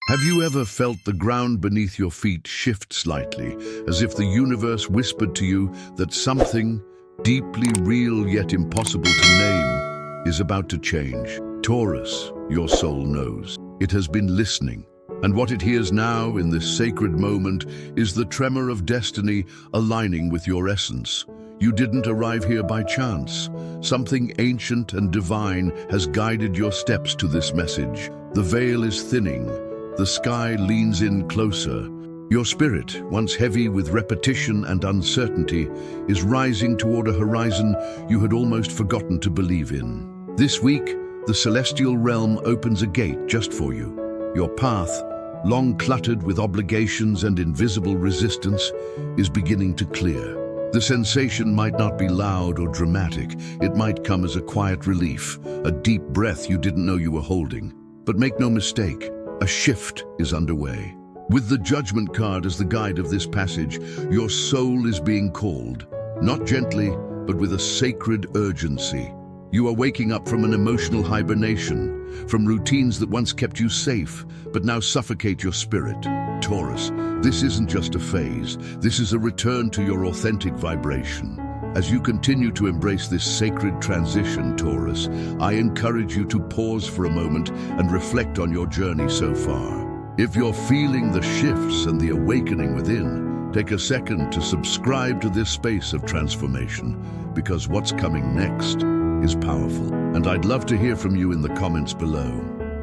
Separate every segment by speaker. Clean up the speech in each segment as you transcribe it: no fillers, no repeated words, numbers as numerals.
Speaker 1: Have you ever felt the ground beneath your feet shift slightly, as if the universe whispered to you that something deeply real yet impossible to name is about to change? Taurus, your soul knows. It has been listening, and what it hears now in this sacred moment is the tremor of destiny aligning with your essence. You didn't arrive here by chance. Something ancient and divine has guided your steps to this message. The veil is thinning. The sky leans in closer. Your spirit, once heavy with repetition and uncertainty, is rising toward a horizon you had almost forgotten to believe in. This week, the celestial realm opens a gate just for you. Your path, long cluttered with obligations and invisible resistance, is beginning to clear. The sensation might not be loud or dramatic. It might come as a quiet relief, a deep breath you didn't know you were holding. But make no mistake, a shift is underway. With the Judgment card as the guide of this passage, your soul is being called, not gently, but with a sacred urgency. You are waking up from an emotional hibernation, from routines that once kept you safe, but now suffocate your spirit. Taurus, this isn't just a phase. This is a return to your authentic vibration. As you continue to embrace this sacred transition, Taurus, I encourage you to pause for a moment and reflect on your journey so far. If you're feeling the shifts and the awakening within, take a second to subscribe to this space of transformation, because what's coming next is powerful. And I'd love to hear from you in the comments below.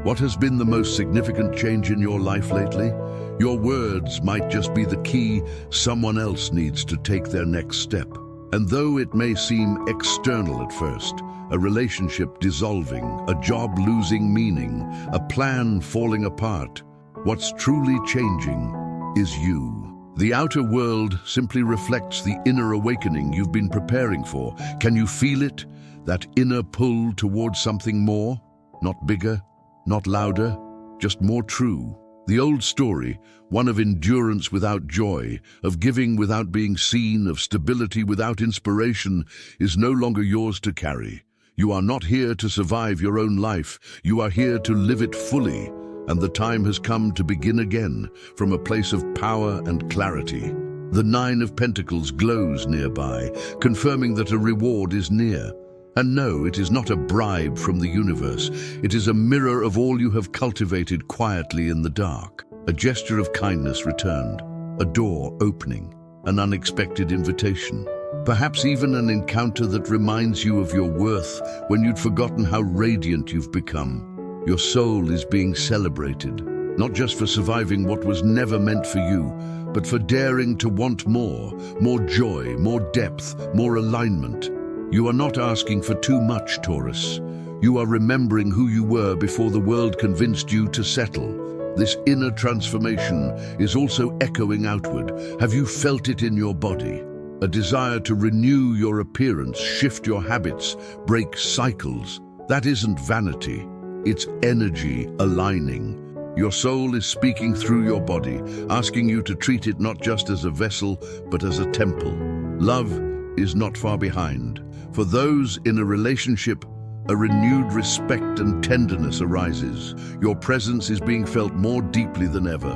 Speaker 1: What has been the most significant change in your life lately? Your words might just be the key someone else needs to take their next step. And though it may seem external at first, a relationship dissolving, a job losing meaning, a plan falling apart, what's truly changing is you. The outer world simply reflects the inner awakening you've been preparing for. Can you feel it? That inner pull towards something more? Not bigger, not louder, just more true. The old story, one of endurance without joy, of giving without being seen, of stability without inspiration, is no longer yours to carry. You are not here to survive your own life. You are here to live it fully. And the time has come to begin again, from a place of power and clarity. The Nine of Pentacles glows nearby, confirming that a reward is near. And no, it is not a bribe from the universe. It is a mirror of all you have cultivated quietly in the dark. A gesture of kindness returned, a door opening, an unexpected invitation. Perhaps even an encounter that reminds you of your worth when you'd forgotten how radiant you've become. Your soul is being celebrated, not just for surviving what was never meant for you, but for daring to want more joy, more depth, more alignment. You are not asking for too much, Taurus. You are remembering who you were before the world convinced you to settle. This inner transformation is also echoing outward. Have you felt it in your body? A desire to renew your appearance, shift your habits, break cycles. That isn't vanity. It's energy aligning. Your soul is speaking through your body, asking you to treat it not just as a vessel, but as a temple. Love is not far behind. For those in a relationship, a renewed respect and tenderness arises. Your presence is being felt more deeply than ever.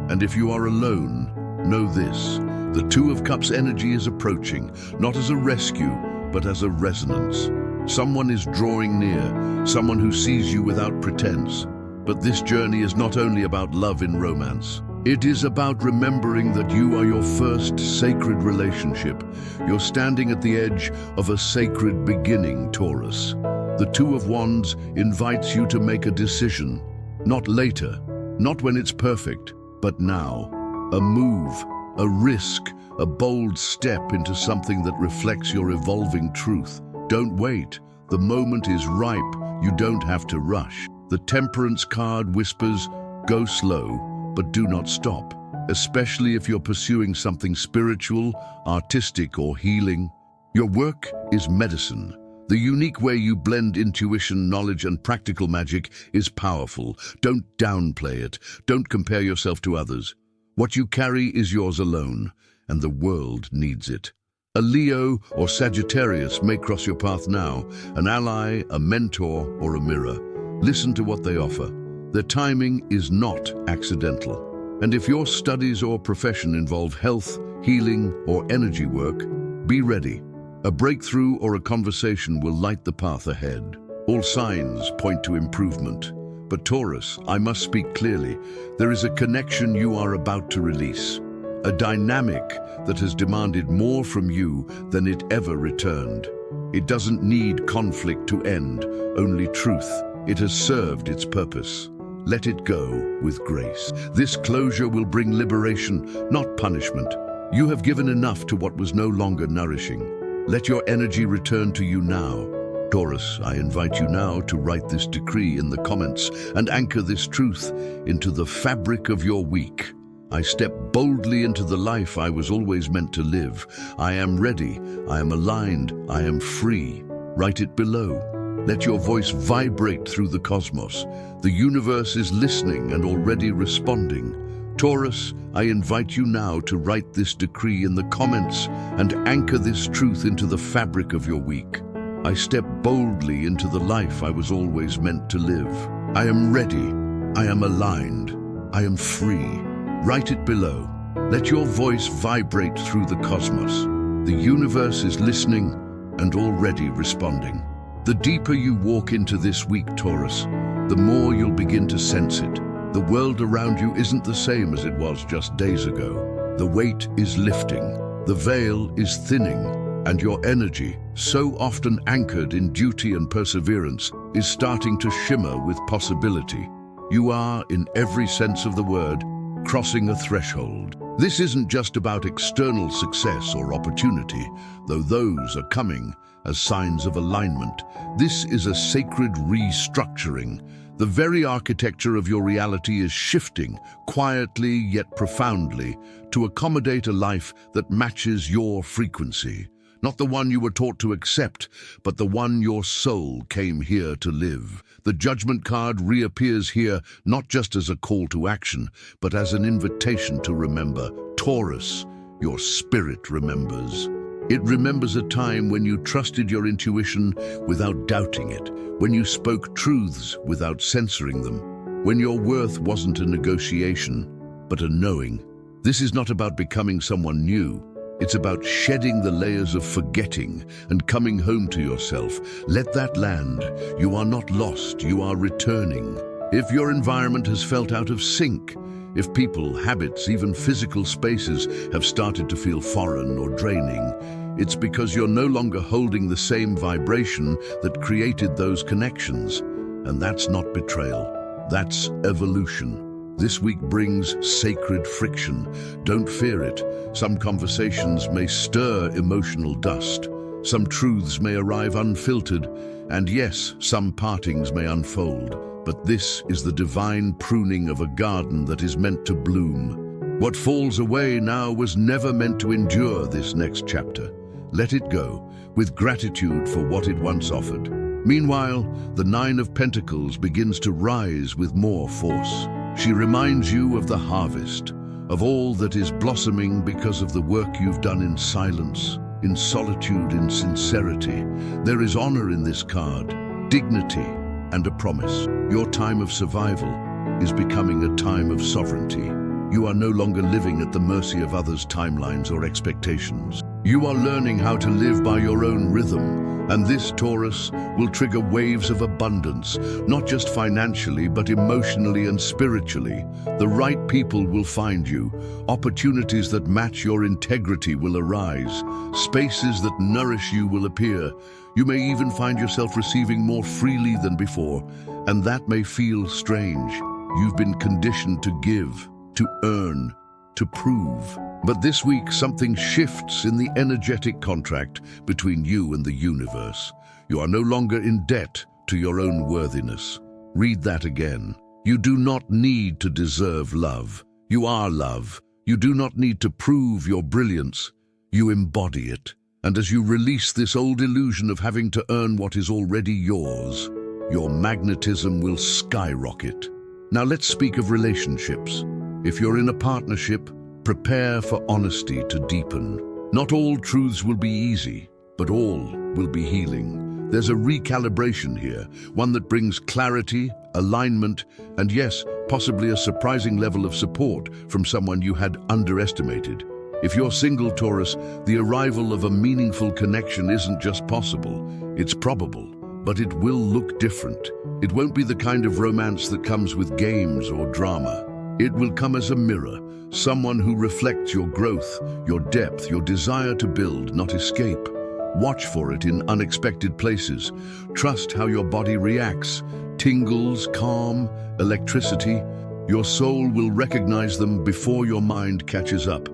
Speaker 1: And if you are alone, know this. The Two of Cups energy is approaching, not as a rescue, but as a resonance. Someone is drawing near, someone who sees you without pretense. But this journey is not only about love in romance. It is about remembering that you are your first sacred relationship. You're standing at the edge of a sacred beginning, Taurus. The Two of Wands invites you to make a decision. Not later, not when it's perfect, but now. A move, a risk, a bold step into something that reflects your evolving truth. Don't wait. The moment is ripe. You don't have to rush. The Temperance card whispers, go slow, but do not stop, especially if you're pursuing something spiritual, artistic, or healing. Your work is medicine. The unique way you blend intuition, knowledge, and practical magic is powerful. Don't downplay it. Don't compare yourself to others. What you carry is yours alone, and the world needs it. A Leo or Sagittarius may cross your path now, an ally, a mentor, or a mirror. Listen to what they offer. The timing is not accidental. And if your studies or profession involve health, healing, or energy work, be ready. A breakthrough or a conversation will light the path ahead. All signs point to improvement. But Taurus, I must speak clearly. There is a connection you are about to release. A dynamic that has demanded more from you than it ever returned. It doesn't need conflict to end, only truth. It has served its purpose. Let it go with grace. This closure will bring liberation, not punishment. You have given enough to what was no longer nourishing. Let your energy return to you now. Taurus, I invite you now to write this decree in the comments and anchor this truth into the fabric of your week. I step boldly into the life I was always meant to live. I am ready, I am aligned, I am free. Write it below. Let your voice vibrate through the cosmos. The universe is listening and already responding. Taurus, I invite you now to write this decree in the comments and anchor this truth into the fabric of your week. I step boldly into the life I was always meant to live. I am ready. I am aligned. I am free. Write it below. Let your voice vibrate through the cosmos. The universe is listening and already responding. The deeper you walk into this week, Taurus, the more you'll begin to sense it. The world around you isn't the same as it was just days ago. The weight is lifting. The veil is thinning. And your energy, so often anchored in duty and perseverance, is starting to shimmer with possibility. You are, in every sense of the word, crossing a threshold. This isn't just about external success or opportunity, though those are coming as signs of alignment. This is a sacred restructuring. The very architecture of your reality is shifting, quietly yet profoundly, to accommodate a life that matches your frequency. Not the one you were taught to accept, but the one your soul came here to live. The Judgment card reappears here not just as a call to action, but as an invitation to remember. Taurus, your spirit remembers. It remembers a time when you trusted your intuition without doubting it, when you spoke truths without censoring them, when your worth wasn't a negotiation, but a knowing. This is not about becoming someone new. It's about shedding the layers of forgetting and coming home to yourself. Let that land. You are not lost, you are returning. If your environment has felt out of sync, if people, habits, even physical spaces have started to feel foreign or draining, it's because you're no longer holding the same vibration that created those connections. And that's not betrayal, that's evolution. This week brings sacred friction. Don't fear it. Some conversations may stir emotional dust. Some truths may arrive unfiltered. And yes, some partings may unfold. But this is the divine pruning of a garden that is meant to bloom. What falls away now was never meant to endure this next chapter. Let it go, with gratitude for what it once offered. Meanwhile, the Nine of Pentacles begins to rise with more force. She reminds you of the harvest, of all that is blossoming because of the work you've done in silence, in solitude, in sincerity. There is honor in this card, dignity, and a promise. Your time of survival is becoming a time of sovereignty. You are no longer living at the mercy of others' timelines or expectations. You are learning how to live by your own rhythm, and this, Taurus, will trigger waves of abundance, not just financially, but emotionally and spiritually. The right people will find you. Opportunities that match your integrity will arise. Spaces that nourish you will appear. You may even find yourself receiving more freely than before, and that may feel strange. You've been conditioned to give, to earn, to prove. But this week, something shifts in the energetic contract between you and the universe. You are no longer in debt to your own worthiness. Read that again. You do not need to deserve love. You are love. You do not need to prove your brilliance. You embody it. And as you release this old illusion of having to earn what is already yours, your magnetism will skyrocket. Now let's speak of relationships. If you're in a partnership, prepare for honesty to deepen. Not all truths will be easy, but all will be healing. There's a recalibration here, one that brings clarity alignment, and yes, possibly a surprising level of support from someone you had underestimated. If you're single, Taurus, the arrival of a meaningful connection isn't just possible, it's probable, but it will look different. It won't be the kind of romance that comes with games or drama. It will come as a mirror, someone who reflects your growth, your depth, your desire to build, not escape. Watch for it in unexpected places. Trust how your body reacts. Tingles, calm, electricity. Your soul will recognize them before your mind catches up.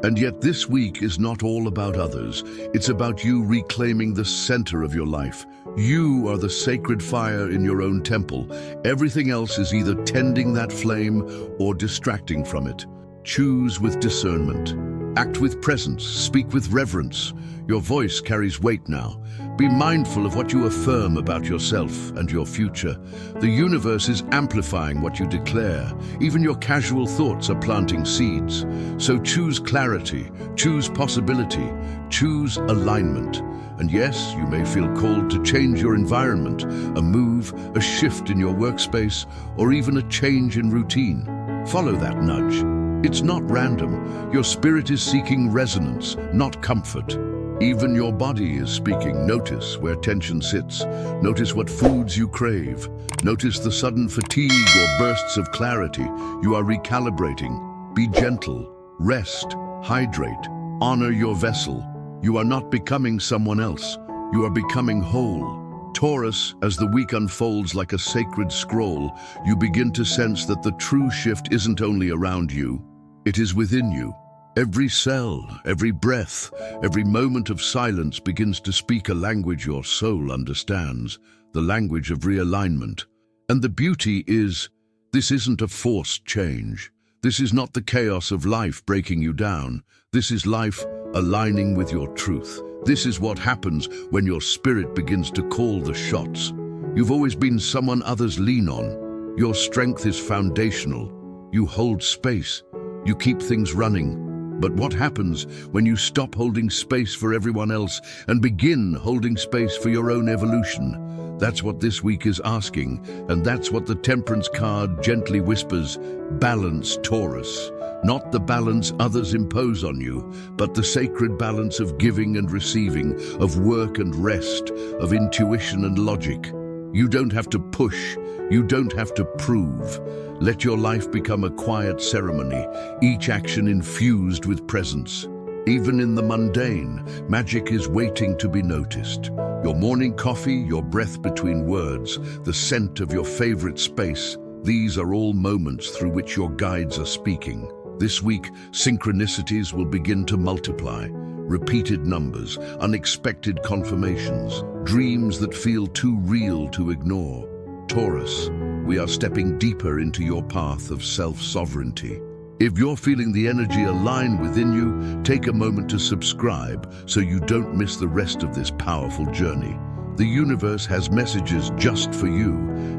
Speaker 1: And yet this week is not all about others. It's about you reclaiming the center of your life. You are the sacred fire in your own temple. Everything else is either tending that flame or distracting from it. Choose with discernment. Act with presence. Speak with reverence. Your voice carries weight now. Be mindful of what you affirm about yourself and your future. The universe is amplifying what you declare. Even your casual thoughts are planting seeds. So choose clarity, choose possibility, choose alignment. And yes, you may feel called to change your environment, a move, a shift in your workspace, or even a change in routine. Follow that nudge. It's not random. Your spirit is seeking resonance, not comfort. Even your body is speaking. Notice where tension sits. Notice what foods you crave. Notice the sudden fatigue or bursts of clarity. You are recalibrating. Be gentle. Rest. Hydrate. Honor your vessel. You are not becoming someone else. You are becoming whole. Taurus, as the week unfolds like a sacred scroll, you begin to sense that the true shift isn't only around you, it is within you. Every cell, every breath, every moment of silence begins to speak a language your soul understands, the language of realignment. And the beauty is, this isn't a forced change. This is not the chaos of life breaking you down. This is life aligning with your truth. This is what happens when your spirit begins to call the shots. You've always been someone others lean on. Your strength is foundational. You hold space. You keep things running. But what happens when you stop holding space for everyone else and begin holding space for your own evolution? That's what this week is asking, and that's what the Temperance card gently whispers. Balance, Taurus. Not the balance others impose on you, but the sacred balance of giving and receiving, of work and rest, of intuition and logic. You don't have to push. You don't have to prove. Let your life become a quiet ceremony, each action infused with presence. Even in the mundane, magic is waiting to be noticed. Your morning coffee, your breath between words, the scent of your favorite space, these are all moments through which your guides are speaking. This week, synchronicities will begin to multiply. Repeated numbers, unexpected confirmations, dreams that feel too real to ignore. Taurus, we are stepping deeper into your path of self-sovereignty. If you're feeling the energy align within you, take a moment to subscribe so you don't miss the rest of this powerful journey. The universe has messages just for you,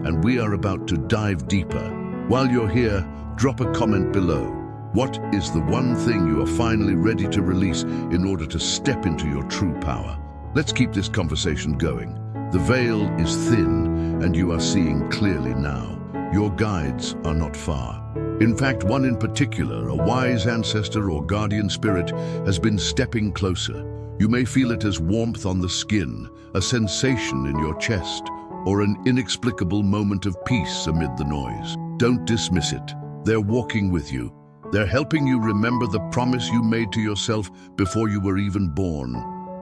Speaker 1: and we are about to dive deeper. While you're here, drop a comment below. What is the one thing you are finally ready to release in order to step into your true power? Let's keep this conversation going. The veil is thin, and you are seeing clearly now. Your guides are not far. In fact, one in particular, a wise ancestor or guardian spirit, has been stepping closer. You may feel it as warmth on the skin, a sensation in your chest, or an inexplicable moment of peace amid the noise. Don't dismiss it. They're walking with you. They're helping you remember the promise you made to yourself before you were even born,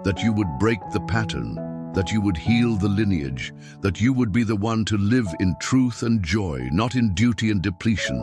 Speaker 1: that you would break the pattern, that you would heal the lineage, that you would be the one to live in truth and joy, not in duty and depletion.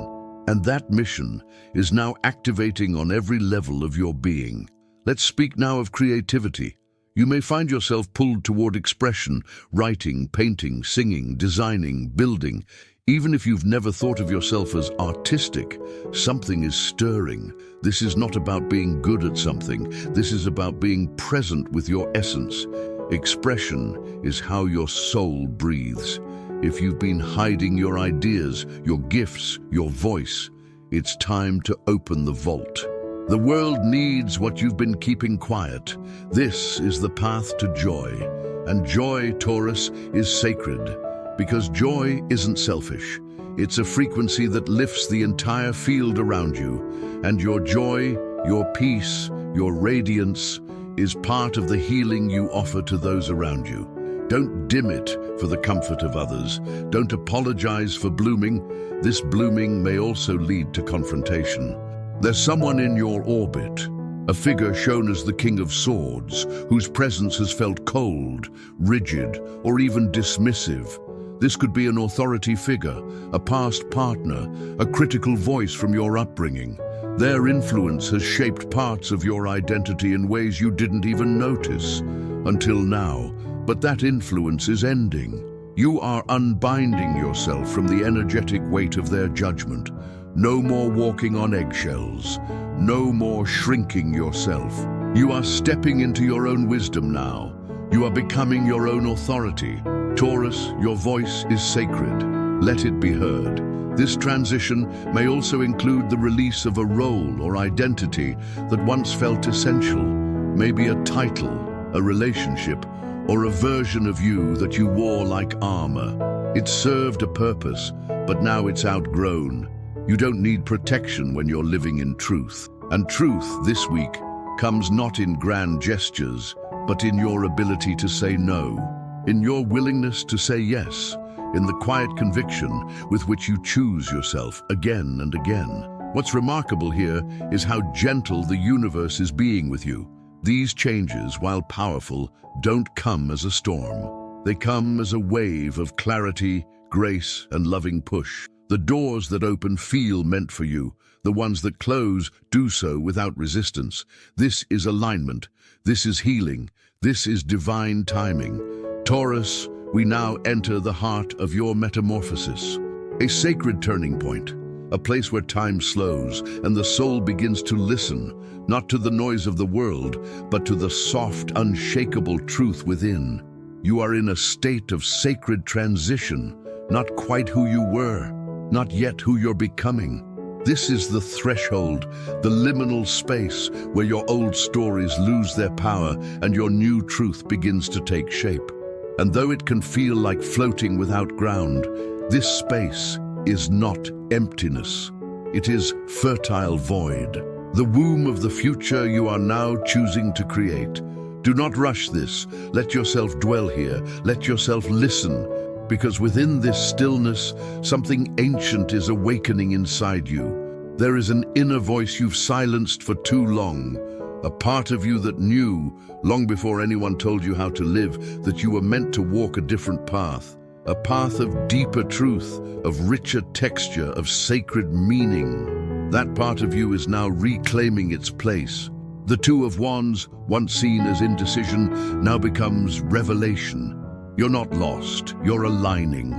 Speaker 1: And that mission is now activating on every level of your being. Let's speak now of creativity. You may find yourself pulled toward expression, writing, painting, singing, designing, building. Even if you've never thought of yourself as artistic, something is stirring. This is not about being good at something. This is about being present with your essence. Expression is how your soul breathes. If you've been hiding your ideas, your gifts, your voice, it's time to open the vault. The world needs what you've been keeping quiet. This is the path to joy. And joy, Taurus, is sacred. Because joy isn't selfish. It's a frequency that lifts the entire field around you, and your joy, your peace, your radiance is part of the healing you offer to those around you. Don't dim it for the comfort of others. Don't apologize for blooming. This blooming may also lead to confrontation. There's someone in your orbit, a figure shown as the King of Swords, whose presence has felt cold, rigid, or even dismissive. This could be an authority figure, a past partner, a critical voice from your upbringing. Their influence has shaped parts of your identity in ways you didn't even notice until now, but that influence is ending. You are unbinding yourself from the energetic weight of their judgment. No more walking on eggshells. No more shrinking yourself. You are stepping into your own wisdom now. You are becoming your own authority. Taurus, your voice is sacred. Let it be heard. This transition may also include the release of a role or identity that once felt essential. Maybe a title, a relationship, or a version of you that you wore like armor. It served a purpose, but now it's outgrown. You don't need protection when you're living in truth. And truth this week comes not in grand gestures, but in your ability to say no, in your willingness to say yes, in the quiet conviction with which you choose yourself again and again. What's remarkable here is how gentle the universe is being with you. These changes, while powerful, don't come as a storm. They come as a wave of clarity, grace, and loving push. The doors that open feel meant for you. The ones that close do so without resistance. This is alignment. This is healing. This is divine timing. Taurus, we now enter the heart of your metamorphosis. A sacred turning point. A place where time slows and the soul begins to listen, not to the noise of the world, but to the soft, unshakable truth within. You are in a state of sacred transition, not quite who you were, not yet who you're becoming. This is the threshold, the liminal space where your old stories lose their power and your new truth begins to take shape. And though it can feel like floating without ground, this space is not emptiness. It is fertile void, the womb of the future you are now choosing to create. Do not rush this. Let yourself dwell here. Let yourself listen. Because within this stillness, something ancient is awakening inside you. There is an inner voice you've silenced for too long, a part of you that knew, long before anyone told you how to live, that you were meant to walk a different path, a path of deeper truth, of richer texture, of sacred meaning. That part of you is now reclaiming its place. The Two of Wands, once seen as indecision, now becomes revelation. You're not lost, you're aligning.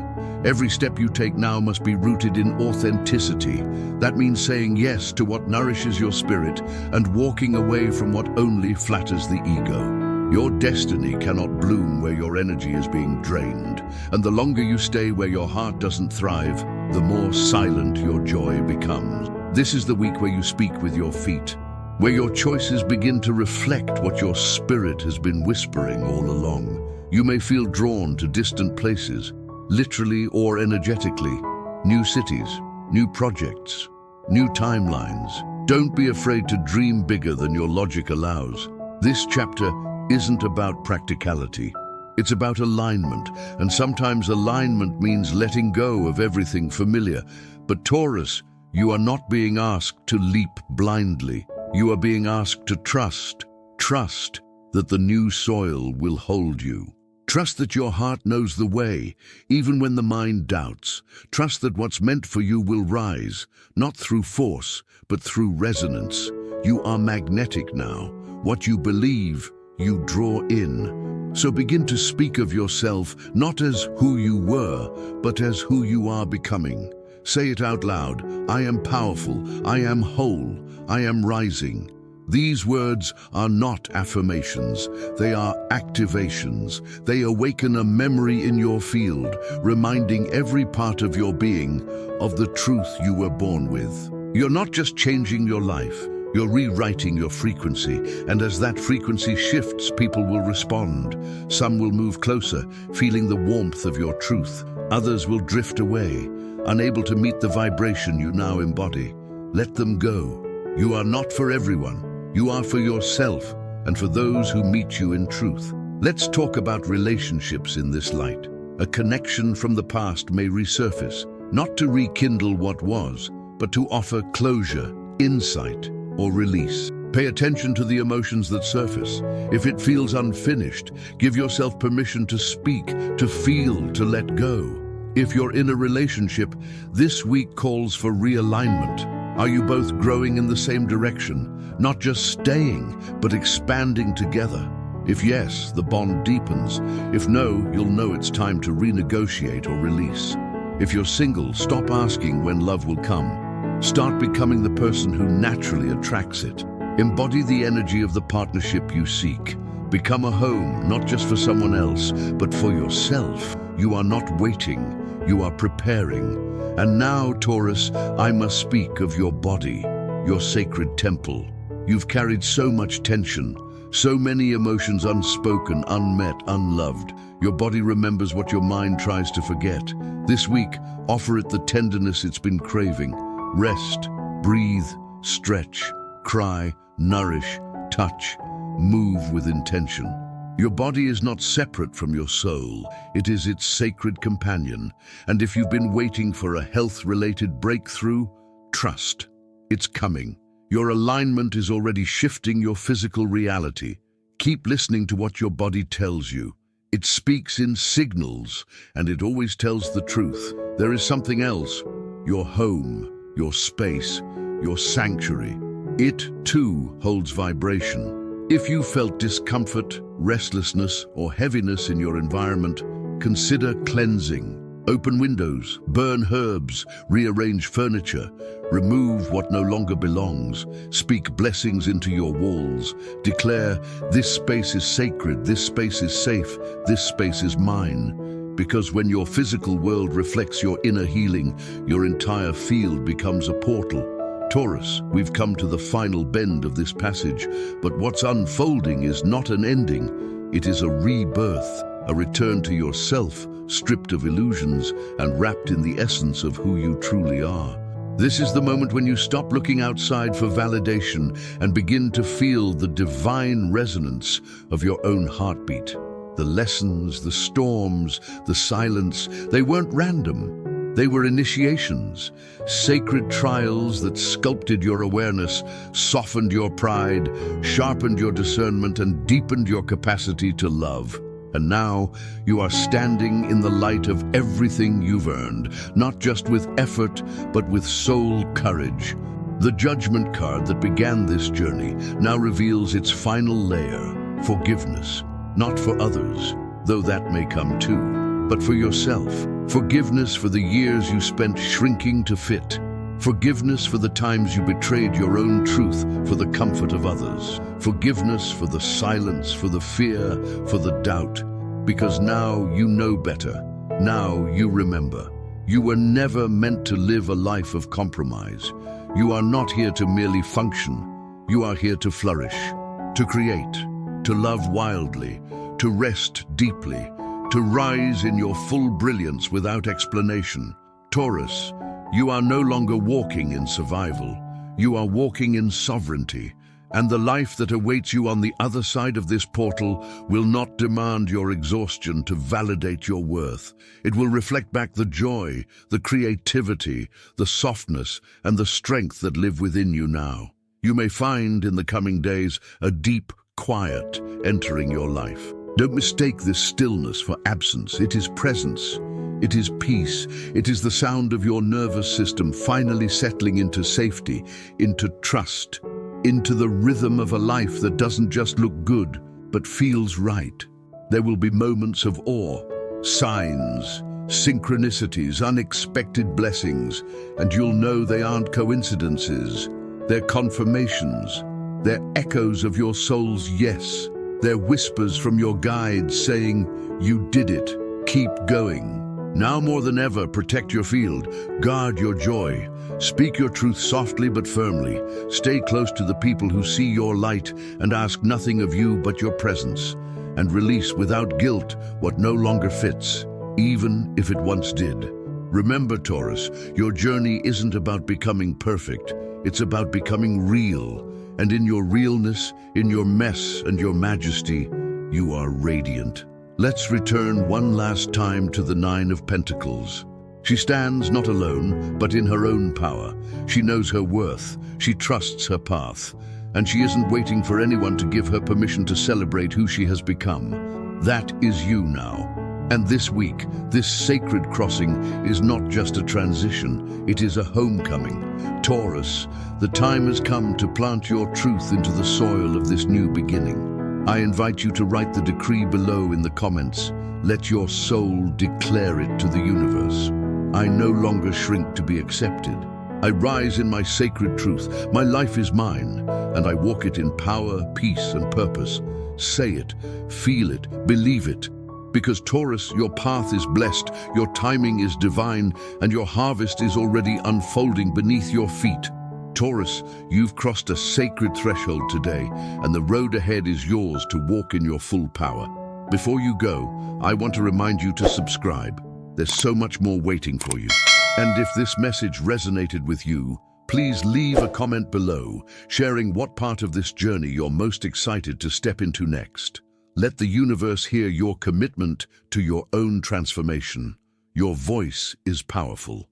Speaker 1: Every step you take now must be rooted in authenticity. That means saying yes to what nourishes your spirit and walking away from what only flatters the ego. Your destiny cannot bloom where your energy is being drained, and the longer you stay where your heart doesn't thrive, the more silent your joy becomes. This is the week where you speak with your feet, where your choices begin to reflect what your spirit has been whispering all along. You may feel drawn to distant places, literally or energetically, new cities, new projects, new timelines. Don't be afraid to dream bigger than your logic allows. This chapter isn't about practicality. It's about alignment, and sometimes alignment means letting go of everything familiar. But Taurus, you are not being asked to leap blindly. You are being asked to trust that the new soil will hold you. Trust that your heart knows the way, even when the mind doubts. Trust that what's meant for you will rise, not through force, but through resonance. You are magnetic now. What you believe, you draw in. So begin to speak of yourself not as who you were, but as who you are becoming. Say it out loud. I am powerful. I am whole. I am rising. These words are not affirmations, they are activations. They awaken a memory in your field, reminding every part of your being of the truth you were born with. You're not just changing your life, you're rewriting your frequency, and as that frequency shifts, people will respond. Some will move closer, feeling the warmth of your truth. Others will drift away, unable to meet the vibration you now embody. Let them go. You are not for everyone. You are for yourself and for those who meet you in truth. Let's talk about relationships in this light. A connection from the past may resurface, not to rekindle what was, but to offer closure, insight, or release. Pay attention to the emotions that surface. If it feels unfinished, give yourself permission to speak, to feel, to let go. If you're in a relationship, this week calls for realignment. Are you both growing in the same direction? Not just staying, but expanding together? If yes, the bond deepens. If no, you'll know it's time to renegotiate or release. If you're single, stop asking when love will come. Start becoming the person who naturally attracts it. Embody the energy of the partnership you seek. Become a home, not just for someone else, but for yourself. You are not waiting, you are preparing. And now, Taurus, I must speak of your body, your sacred temple. You've carried so much tension, so many emotions unspoken, unmet, unloved. Your body remembers what your mind tries to forget. This week, offer it the tenderness it's been craving. Rest, breathe, stretch, cry, nourish, touch, move with intention. Your body is not separate from your soul. It is its sacred companion. And if you've been waiting for a health-related breakthrough, trust. It's coming. Your alignment is already shifting your physical reality. Keep listening to what your body tells you. It speaks in signals, and it always tells the truth. There is something else. Your home, your space, your sanctuary. It, too, holds vibration. If you felt discomfort, restlessness, or heaviness in your environment, consider cleansing. Open windows, burn herbs, rearrange furniture, remove what no longer belongs, speak blessings into your walls, declare, this space is sacred, this space is safe, this space is mine. Because when your physical world reflects your inner healing, your entire field becomes a portal. Taurus, we've come to the final bend of this passage, but what's unfolding is not an ending. It is a rebirth, a return to yourself, stripped of illusions and wrapped in the essence of who you truly are. This is the moment when you stop looking outside for validation and begin to feel the divine resonance of your own heartbeat. The lessons, the storms, the silence, they weren't random. They were initiations, sacred trials that sculpted your awareness, softened your pride, sharpened your discernment, and deepened your capacity to love. And now you are standing in the light of everything you've earned, not just with effort, but with soul courage. The Judgment card that began this journey now reveals its final layer, forgiveness, not for others, though that may come too, but for yourself. Forgiveness for the years you spent shrinking to fit. Forgiveness for the times you betrayed your own truth for the comfort of others. Forgiveness for the silence, for the fear, for the doubt. Because now you know better. Now you remember. You were never meant to live a life of compromise. You are not here to merely function. You are here to flourish, to create, to love wildly, to rest deeply, to rise in your full brilliance without explanation. Taurus, you are no longer walking in survival. You are walking in sovereignty, and the life that awaits you on the other side of this portal will not demand your exhaustion to validate your worth. It will reflect back the joy, the creativity, the softness, and the strength that live within you now. You may find in the coming days a deep quiet entering your life. Don't mistake this stillness for absence. It is presence. It is peace. It is the sound of your nervous system finally settling into safety, into trust, into the rhythm of a life that doesn't just look good, but feels right. There will be moments of awe, signs, synchronicities, unexpected blessings, and you'll know they aren't coincidences. They're confirmations. They're echoes of your soul's yes. They're whispers from your guides saying, you did it, keep going. Now more than ever, protect your field, guard your joy, speak your truth softly but firmly, stay close to the people who see your light and ask nothing of you but your presence, and release without guilt what no longer fits. even if it once did. Remember, Taurus, your journey isn't about becoming perfect. It's about becoming real. And in your realness, in your mess and your majesty, you are radiant. Let's return one last time to the Nine of Pentacles. She stands not alone, but in her own power. She knows her worth, she trusts her path, and she isn't waiting for anyone to give her permission to celebrate who she has become. That is you now. And this week, this sacred crossing is not just a transition, it is a homecoming. Taurus, the time has come to plant your truth into the soil of this new beginning. I invite you to write the decree below in the comments. Let your soul declare it to the universe. I no longer shrink to be accepted. I rise in my sacred truth. My life is mine, and I walk it in power, peace, and purpose. Say it, feel it, believe it. Because Taurus, your path is blessed, your timing is divine, and your harvest is already unfolding beneath your feet. Taurus, you've crossed a sacred threshold today, and the road ahead is yours to walk in your full power. Before you go, I want to remind you to subscribe. There's so much more waiting for you. And if this message resonated with you, please leave a comment below, sharing what part of this journey you're most excited to step into next. Let the universe hear your commitment to your own transformation. Your voice is powerful.